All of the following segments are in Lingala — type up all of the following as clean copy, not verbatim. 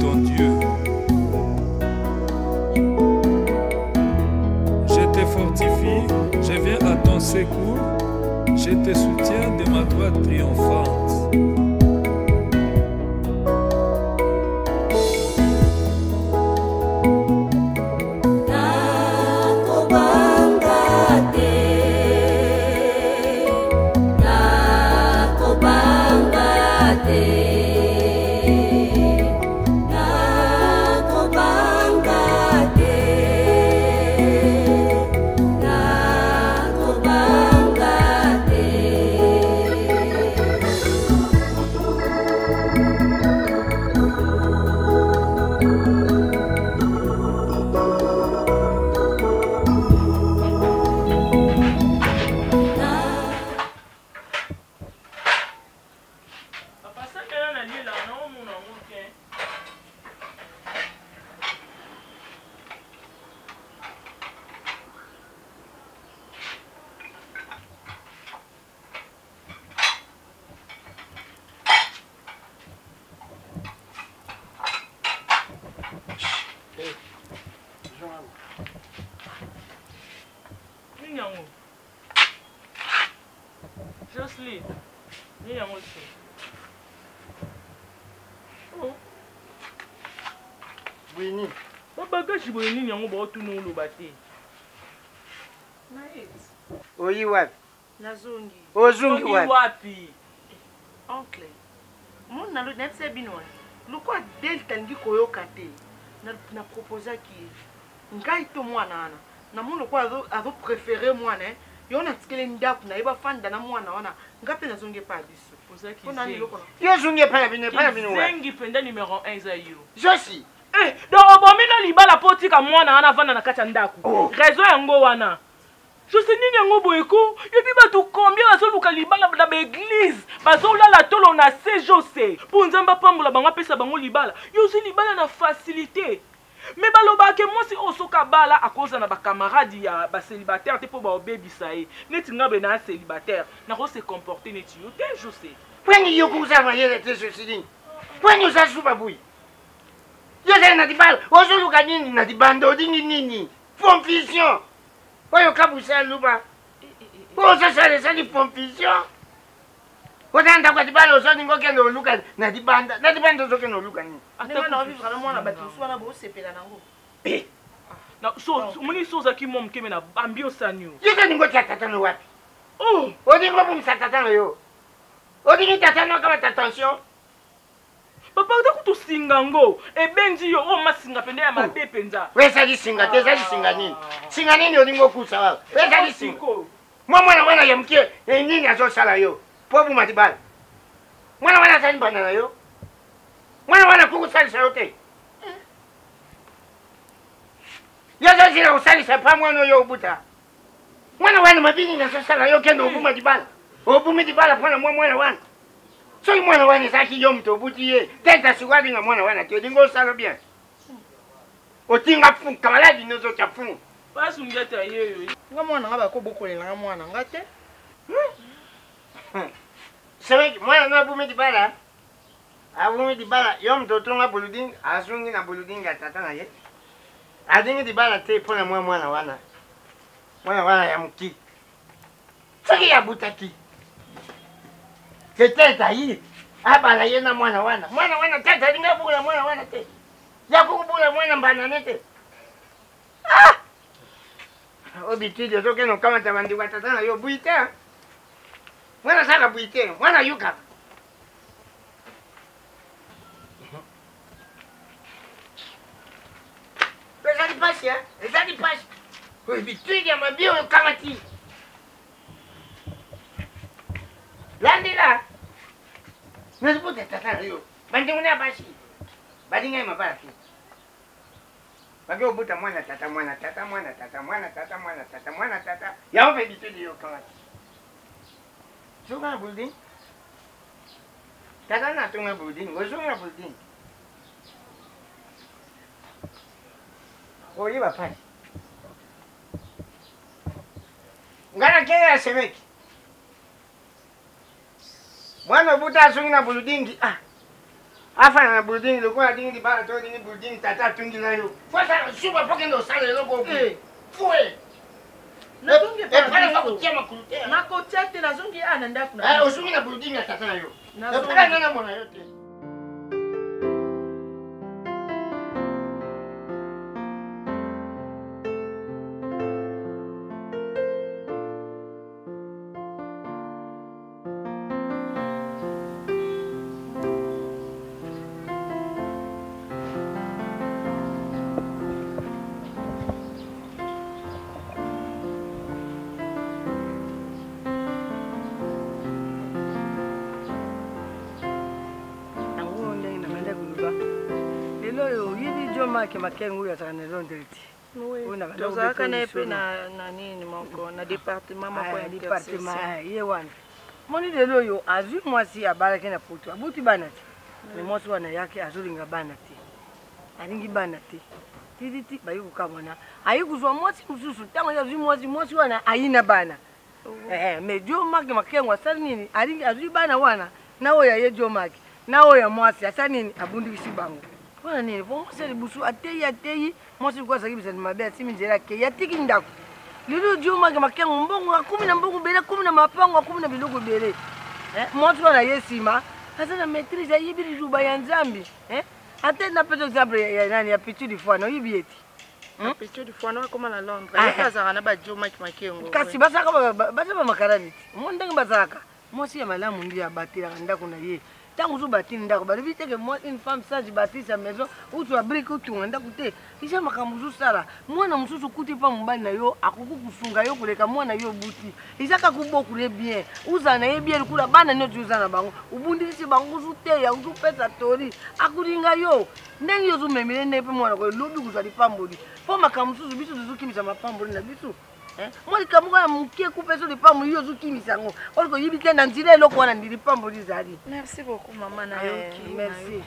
ton Dieu. Je te fortifie, je viens à ton secours, je te soutiens de ma droite triomphante. Jocelyne, ni yango te. Oh. Bwini. Babagashi boye nini yango baotuna oloba te. Oyi wapi? Nazongi. Ozungi wapi? Oncle. Mon nalo netse binwa. Lukwa delta ngi koyoka te. Na proposa ki ngai to mwana ana. Na muno kwa azo préférer mwana eh. Yona tsikele ndaku na iba fanda na mwana wana. Ngape nazongi pa biso. Poza ki. Yo zungi pa bine wa. Zengi penda numéro 1 za yo. Josi. Donc bomina libala potika mwana ana vanda na kati ndaku. Raison yango wana. Je sais nini yango boyeko, yebi bato combien bazoluka libala na l'église, bazolala tolo na CJC. Pour nzamba pambola bango pesa bango libala. Yo si libala na facilité. Mais baloba ke moi si osoka bala à cause na ba camarade ya ba célibataire te po ba obebisa ye. Neti ngabe na célibataire, na ko se comporter neti yo te je sais. Kwani yo kuza mayele te Joseline. Kwani usasuba bui. Yo zana na dibala, ozoluka nini na dibando dingi nini? Confusion. Oyo kabusa luba. Ozo sale sali pompision. Odanda kwa dibala ozoni ngoke no luka na dibanda. Na dibanda zoke no luka ni. Ata na vivre na mwana batusu wana bo sepela nango. Na so muni so za ki mom keme na ambio sanyo. Yeka ningo tata no wapi? Oh, odingo bum tata no yo. Odingi tata no kama attention. Papa utaku to singango ebenji yo o masinga pende ya mabe penza. We sali singa te sali singa nini? Singa nini odingo kusa wa? We sali singa. Mwana wana yamkie nini azo sala yo? Pobu matibala. Mwana wana sali banana yo. Mwana wana kuku sali sayote. Yaza zira usali sapa mwana yo ubuta. Mwana wana mabini na sala yo kendo obuma dibala. Obuma dibala pona mwana wana. So mwana wana saki yo mtobuti ye. Tenta suwadi nga mwana wana kyo dingo sala bien. Otinga fu kamaladi nozo chafu. Pasu ngata yeyo. Nga mwana ngaba ko bokolela nga mwana ngate. Sewe mwana na bumi dibala. Abumi dibala yo mtoto nga buluding azungi na buluding tata na ye. Adingi dibala te pona mwana wana. Mwana wana ya mki. Saki ya butaki. Keteta hii. Abala yena mwana wana. Mwana wana tata linga bula mwana wana te. Ya kukubula mwana mbananete. Ah! Obitude zoke no kama tabandi watata na yo buite. Mwana saka buite, mwana yuka. Ezali pasi ya, ezali pasi. Obitude ya mabio kama ti. Landila. Nasiputa tata na yo. Bandinguna basi. Badinga mabara tu. Bagi obuta mwana tata mwana tata mwana tata mwana tata mwana tata mwana tata. Ya ofe bitudi yo kama. Sunga building. Tata na tunga building. Wazunga building. Oye bapani. Ngana kaya semeki. Mwana obuta sunga building. afana na building lokola dingi libala to dingi building tata tungi na yo fo ça suba po kendo sala loko foué nazongi pa na ko tiama kulute na ko tete nazongi ana ndaku na osungi na building ya tata na yo na na mona yo te ke makengu ya sana londeliti tozalaka na epe na nini moko na département moko ya département ye wana moni lelo oyo azwi mwasi abalaki na poto abuti bana te me mwasi wana yake azolinga bana te alingi bana te tititi bayi kukamwana ayi kuzwa mwasi mosusu ntango azwi mwasi wana ayina bana me dio make makengu asali nini alingi azwi bana wana na oyo aye dio make na oyo ya mwasi asali nini abundikisi bango wana nini po mwasi libusu ateyi mwasi kwa sakibi sa mabe atimi nzela ke yatiki ndako lilo dio make makengu mbongo akumi na mbongo bele akumi na mapango akumi na biloko bele mwasi wana yesima asa na maîtrise ayibiri juba ya nzambi ate na peto exemple ya nani ya pichu di fwana oyibi eti pichu di fwana wakoma na Londres yazaka na badio make makengu kasi basaka basaba makarani ti mo ndenge basaka mwasi ya malamu ndi ya batira ndako na ye tangu zo batini ndako balobi teke moi une femme sage bâtit sa maison ou tu abrique ou tu ndako te isa makambo zo sala mwana mususu kuti pa mobali na yo akuku kusunga yo koleka mwana yo buti isa ka kubokule bien uza na ye bien kula bana no uza na bango ubundisi bango zo te ya zo pesa tori akulinga yo ndenge yo zo memele ne pe mwana ko lobi kuzali pamboli po makambo mususu biso zo kimisa mapamboli na biso moi kamuka mukie kupeso de pambo yo zo kimisa ngo oliko yibite na nzile eloko wana ndili pamboli zali. Merci beaucoup maman na yo. Merci.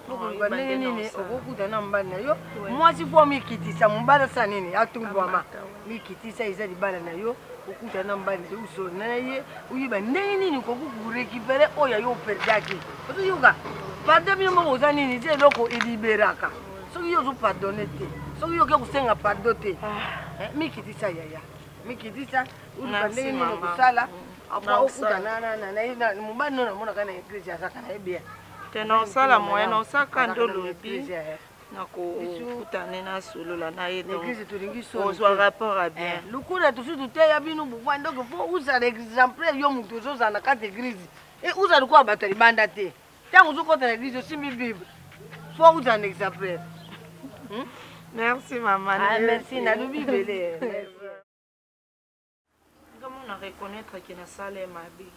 Beaucoup nini okukuta na mbali na yo mwasi fo mikitisa mbala sa nini atungwama mikitisa izali bala na yo okukuta na mbali de uso na ye uyiba nini ko ku récupérer oya yo perdaki ozo yoga pardon bino mo za nini je loko eliberaka soki yo zo pardonner te soki yo ke kusenga pardon te mikitisa yaya mikitisa uyiba nini ko sala apa okukuta na mubano na mona kana église ya saka na bien tena sala moyen na saka ndolo bi na ko kutane na solola na ye donc l'église tulingi so on rapport à bien lukuna tusutu te ya binu buvwa ndoko fo uza l'exemplaire yo mutu zo za na kati église et uza lukwa batali banda te tangu zo kota na église simbi bible fo uza un exemplaire merci maman merci na lubi belé comment on reconnaître que na sala mabe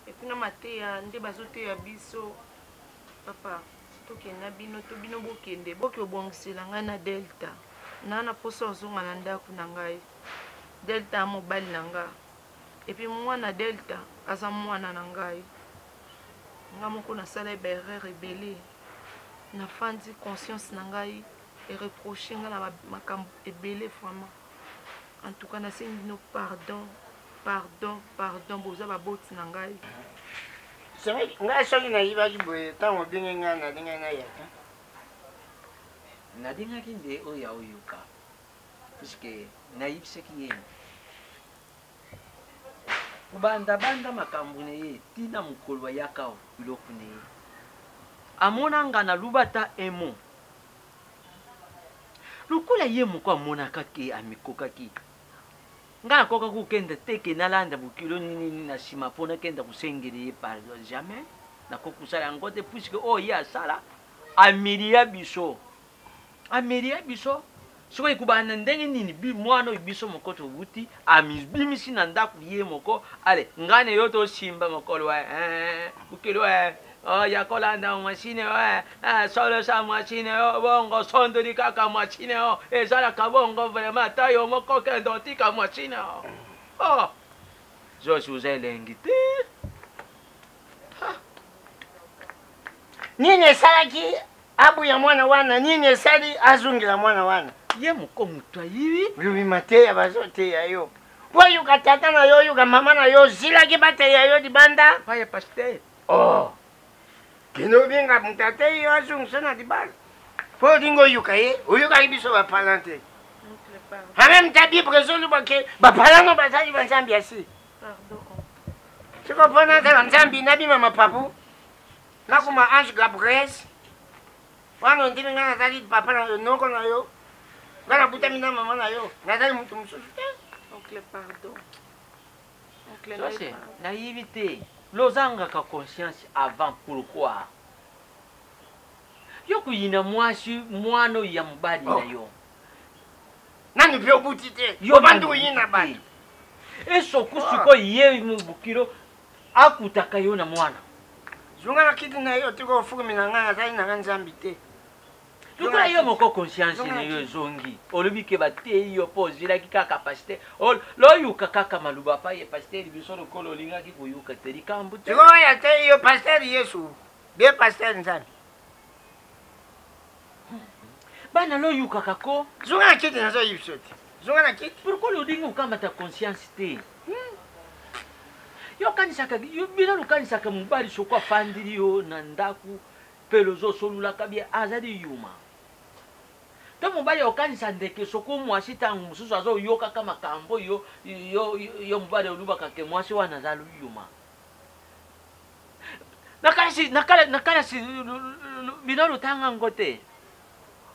et puis na matea nde bazote ya biso papa tokenda bino to bino bokende boki obongisela ngai na delta nana poso ozonga na ndako na ngai delta mobali na nga epuis mwana delta aza mwana na ngai nga moko nasala erreur ebele nafandi conscience na ngai ereproche nga na makambo ebele vraiment en tout cas nasengi bino pardon boza baboti na ngai c'est vrai nga soki nayibaki boye ntango obenge nga nalingai nayaka nadingaki nde oyo aoyoka puisque nayibisaki ye kubandabanda makambo na ye tina mokolo ayaka biloko na ye amonanga na lubata emo lokola ye moko amonaka ke amikokaki nga nakoka kokenda te ke nalanda bokilo nini na nsima mpo nakenda kosengela ye pardon jamais nakoki kosala yango te puisque oyo ye asala ameria biso soki ekubana na ndenge nini mwana oyo biso moko tobuti amibimisi na ndako ye moko ale ngai na yo tosimba mokolo bokilo ya kolanda mashine solo sa mashine bongo sondoli kaka mashine ezalaka bongo vraiment ta yo moko kende otika mashine zosi oza elengi te nini esalaki abuya mwana wana nini esali azungila mwana wana ye moko moto ayibi lubima teya bazoteya yo wayuka tata na yo yuka mama na yo zilaki bateya yo libanda paye pasteur kino benga mutate yo azungisa na libala po dingo yukaye oyuka biso ba palante en même temps bien présent ke ba palano bazali banzambi asi tu comprends na banzambi nabi mama papu na kuma ange Gabriel wana ndimi ngana zali papa na noko na yo ngana butamina mama na yo nazali mutu mususu oncle pardon oncle ça c'est naïveté lozanga ka conscience avant pourquoi yo kuyina mwasi mwano ya mubali na yo nani pio butite yo bandu yina bali eso kusuko ye mubukiro akutaka yo na mwana zunga na kiti na yo tiko fukumi na ngana zali na nzambi te tukula yo moko conscience na yo zongi olobi ke bate yo pozila kika capacité lo yuka kaka maluba pa ye pasteur biso lokolo linga ki kuyuka teri kambu te tiko ya te yo pasteur Yesu be pasteur nzambi bana lo yuka kako zunga na kiti na zo yipsoti zunga na kiti pourquoi lo dinga ukama ta conscience te yo kanisaka yo bina lo kanisaka mubali sokwa fandiri yo na ndaku pelo zo solula kabia azali yuma to mobali okanisa ndeke soko mwasi tangu mususu azo yoka kama kambo yo mobali oluba kake mwasi wana zalu yuma nakala si binolo tanga ngote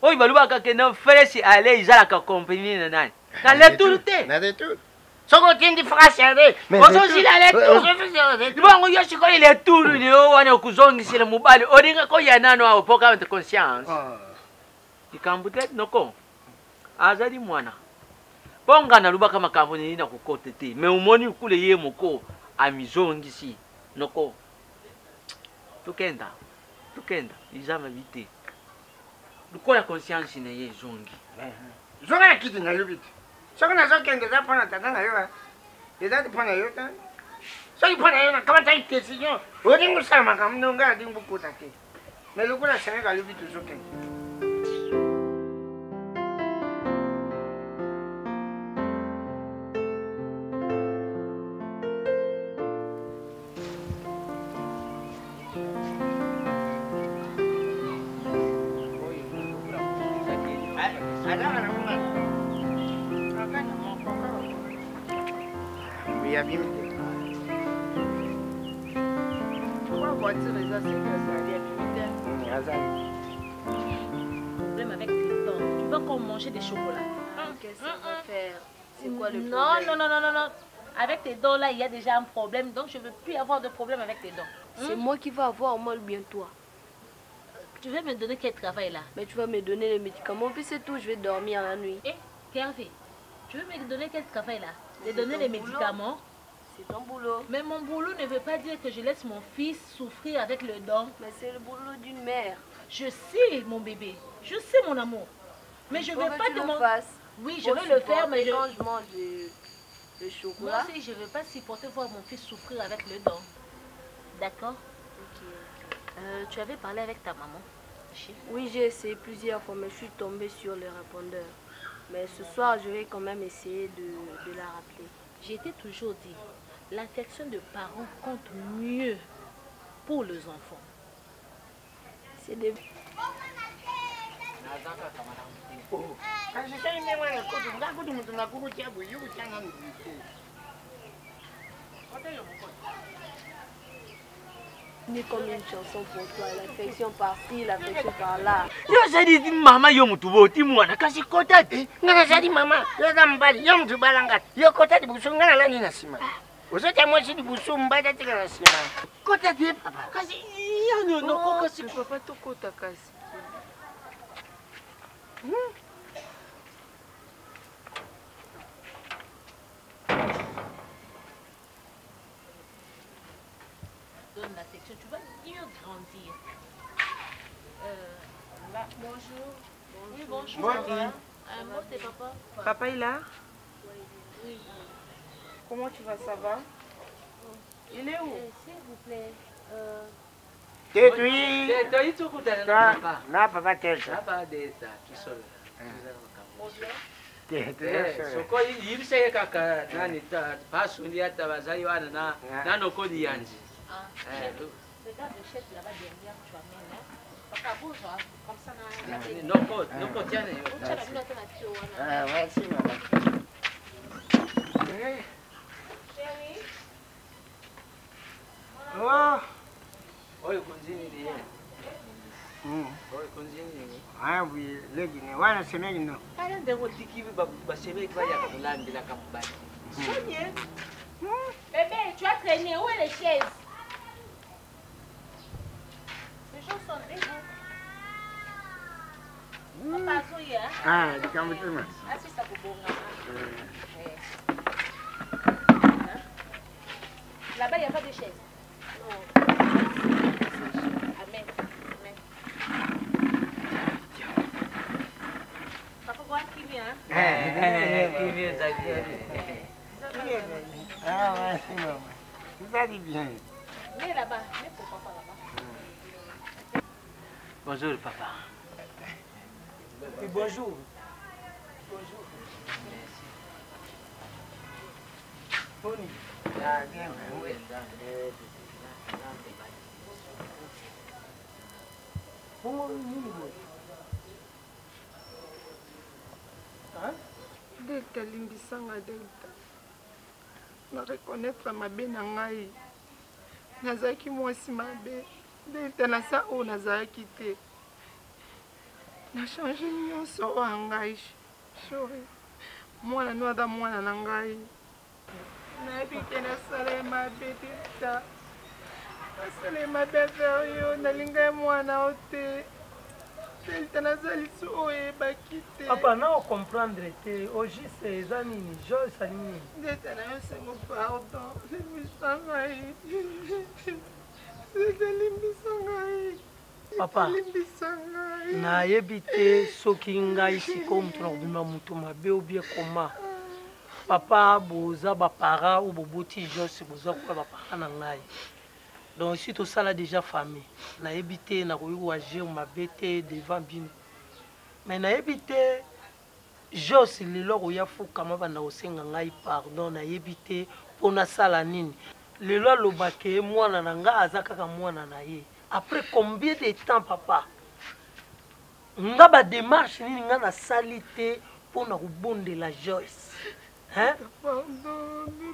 oyi baluba kake na fresi ale izala ka compagnie na nani na leturu te na leturu soko tindi frasi ale ozo sila leturu bongo yo sikoli leturu ni o wana okuzongisile mobali olinga ko yanano awo poka de conscience ikambu te noko azali mwana bonga na luba kama kambo ni na kukote te me umoni kule ye moko amizongisi noko tukenda izama vite lukola conscience na ye zongi zonga kiti na yobiti soko na zo kenge za pona tata na yo eza ti pona yo ta so pona yo na kama ta décision odingu sama kam no nga dingu kota te me lukola sene ka yobiti zo kenge Problème avec tes dents. Tu veux encore manger des chocolats? Qu'est-ce qu'on va faire? C'est quoi le Non, problème? non. Avec tes dents là, il y a déjà un problème. Donc je ne veux plus avoir de problème avec tes dents. C'est moi qui vais avoir mal, bien toi. Tu veux me donner quel travail là? Mais tu vas me donner les médicaments, puis c'est tout, je vais dormir la nuit. Eh, Kervé, tu veux me donner quel travail là? De donner les médicaments? C'est ton boulot. Mais mon boulot ne veut pas dire que je laisse mon fils souffrir avec le dent. Mais c'est le boulot d'une mère. Je sais, mon bébé. Je sais, mon amour. Mais je ne veux pas demander. Oui, je vais le faire, mais quand je mange le chocolat. Moi aussi, je ne veux pas supporter voir mon fils souffrir avec le dent. D'accord? Ok. Tu avais parlé avec ta maman? Oui, j'ai essayé plusieurs fois, mais je suis tombée sur le répondeur. Mais ce soir, je vais quand même essayer de la rappeler. J'ai toujours dit, l'affection de parents compte mieux pour les enfants. C'est des... Ni comme une chanson pour toi, l'affection par-ci, l'affection par-là. Yo zadi mama yo mutubo ti mwana kasi kota ti. Ngana zadi mama, yo dambali, yo mtubala ngati. Yo kota di busu ngana lani na sima. Uzote mwasi di busu mbada tika na sima. Kota di papa. Kasi yo no kasi papa to kota kasi. Donne l'affection, tu vas mieux grandir. Là, bonjour. Oui, bonjour. Bonjour. Un mot de papa. Papa est là? Oui. Comment tu vas, ça va? Il est où? S'il vous plaît. Tetui. Tetui tukutana na papa. Na papa teta. Papa deta kisolo. Teta. Soko yibise kaka nani ta pasundi hata bazali wana na nano kodi yanji. Regarde le chef là-bas derrière, tu Papa, bouge, comme ça, non, tiens. Ah, merci, maman. Chérie. Oh. Oyo konzini ni. Oyo konzini ni. Ah oui, lady ne wana semeni no. Aya ndengo tikivi ba semeki ba ya kulandela kamubani. Sonia. Bébé, tu as traîné. Où est les chaises? Les gens sont debout. Papa, Zoya. Ah, dikamutuma. Assis ça pour bonga. Là-bas, il n'y a pas de chaise. Non. Amen. Amen. Papa, quoi qui vient? Qui vient Zakia. Ah, merci, maman. Vous allez bien. Mets là-bas. Mets pour papa là-bas. Bonjour papa. Et bonjour. Bonjour. Merci. Tony. Ah, bien. Delta limbisanga Delta. Na reconnaître mabe na ngai. Nazaki mwasi mabe. Delta na sa o nazaki te. Na change nyonso o ngai. Sorry. Mwana no ada mwana na ngai. Na ebike na sala mabe Delta. Nasala mabe vers yo nalinga mwana o te. Papa, non comprendre te. Aujourd'hui, c'est les amis. Joyce Aline. Pardon. Papa, na yebite soki ngai sikomo bima mutu mabe ou bien comment. Papa, boza ba parents ou boboti Joyce boza ko ba parents na ngai. Donc si tout ça là déjà famille na ebité na ko agir ma bête devant bino mais na ebité Joyce lelo ko ya fuka ma bana osenga ngai pardon na ebité pona sala nini lelo lobake mwana na nga azaka ka mwana na ye après combien de temps papa nga ba démarche nini nga na salité pona ko bondela Joyce hein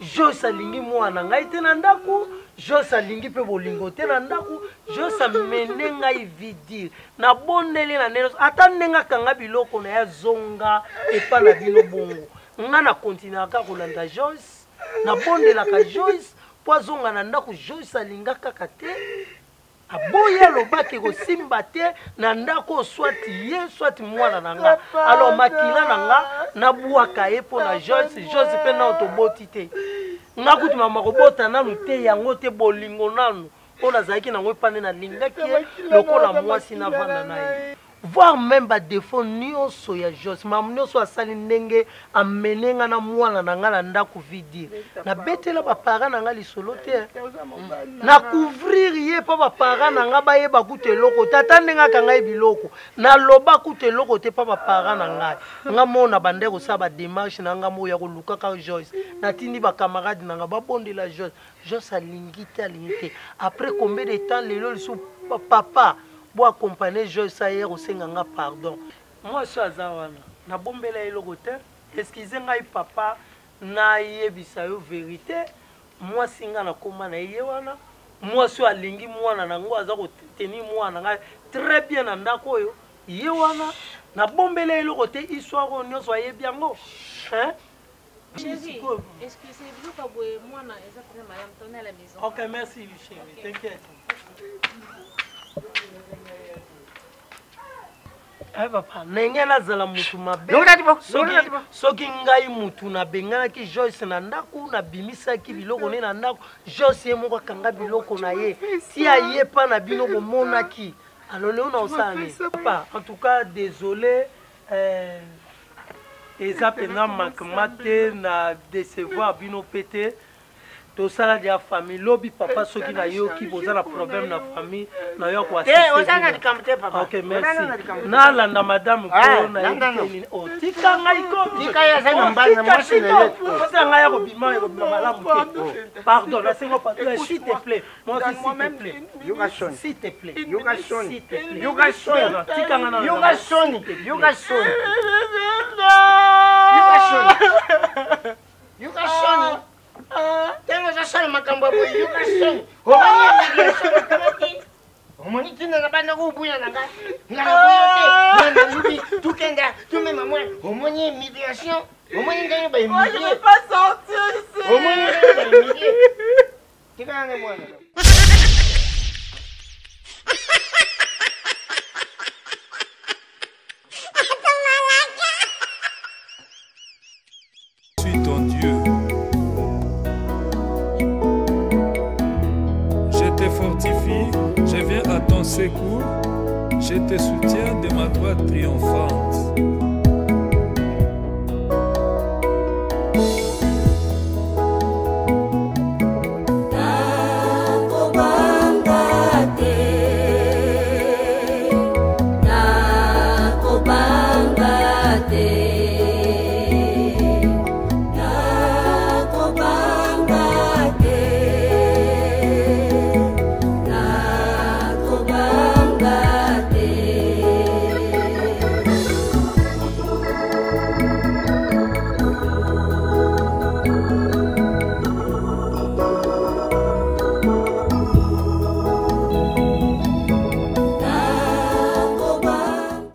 Joyce alingi mwana ngai te na ndako Joyce alingi pe bolingo te na ndako Joyce amene ngai vidir na bondeli na nelo ata ndenga kanga biloko na ya zonga epa na bino bongo nga na continue ka kolanda Joyce na bondela ka Joyce po zonga na ndako Joyce alinga kaka te aboya lobaki ko simba te na ndako swati ye swati mwana na nga alors makila na nga na buaka e po na Joyce pe na otoboti te nga kuti mama kobota nanu te yango te bolingo nanu ona zaki na ngwe pane na lingaki lokola mwasi na vanda na ye voir même ba défaut nyonso ya Joyce mam nyonso asali ndenge amenenga na mwana na nga na ndako vidi na betela ba parents na nga lisolo te na couvrir ye pa ba parents na nga ba ye ba kute loko tata ndenga ka ngai biloko na loba kute loko te pa ba parents na nga nga mona bande ko sa ba démarche na nga mo ya ko luka ka Joyce na tindi ba camarades na nga ba bondela Joyce alingita après combien de temps lelo lisu papa bo accompagner Joyce hier au senganga pardon moi so azawana na bombela eloko te excusez ngai papa na yebisa yo vérité moi singa na koma na ye wana moi so alingi mwana na ngo aza ko tenir mwana ngai très bien na ndako yo ye wana na bombela eloko te histoire onyo so yebi yango hein Chérie, excusez-vous pas moi na exactement madame tourner à la maison. OK, merci chérie, t'inquiète. Eh papa, nenge nazala mutu mabe. Soki ngai mutu na bengaki Joyce na ndako na bimisaki biloko ne na ndako, Joyce ye moko kanga biloko na ye. Si aye pa na bino bomonaki. Alors le on osane. Papa, en tout cas désolé eza pena manquement te na décevoir bino pété. tosala dia famille lobi papa soki na yo ki boza na problème na famille na yo kwa osana dikamte papa. OK merci na landa madame ko na yini o tika ngai ko tika ya sana mbana mwasi lele osa ngai ko bima malamu te pardon la sengo patron s'il te plaît moi s'il te plaît yoga son s'il te plaît yoga son s'il te plaît yoga son tika ngana yoga son yoga son yoga son yoga son tengo esa sala makambo boy yoga son omoni tina na bana kubuya nanga ngala na lubi tukenda tumema mwa omoni immigration omoni ngayo ba immigration je peux pas sortir ici omoni ngayo ba immigration tika ngane mwana Fortifie, je viens à ton secours, je te soutiens de ma droite triomphante.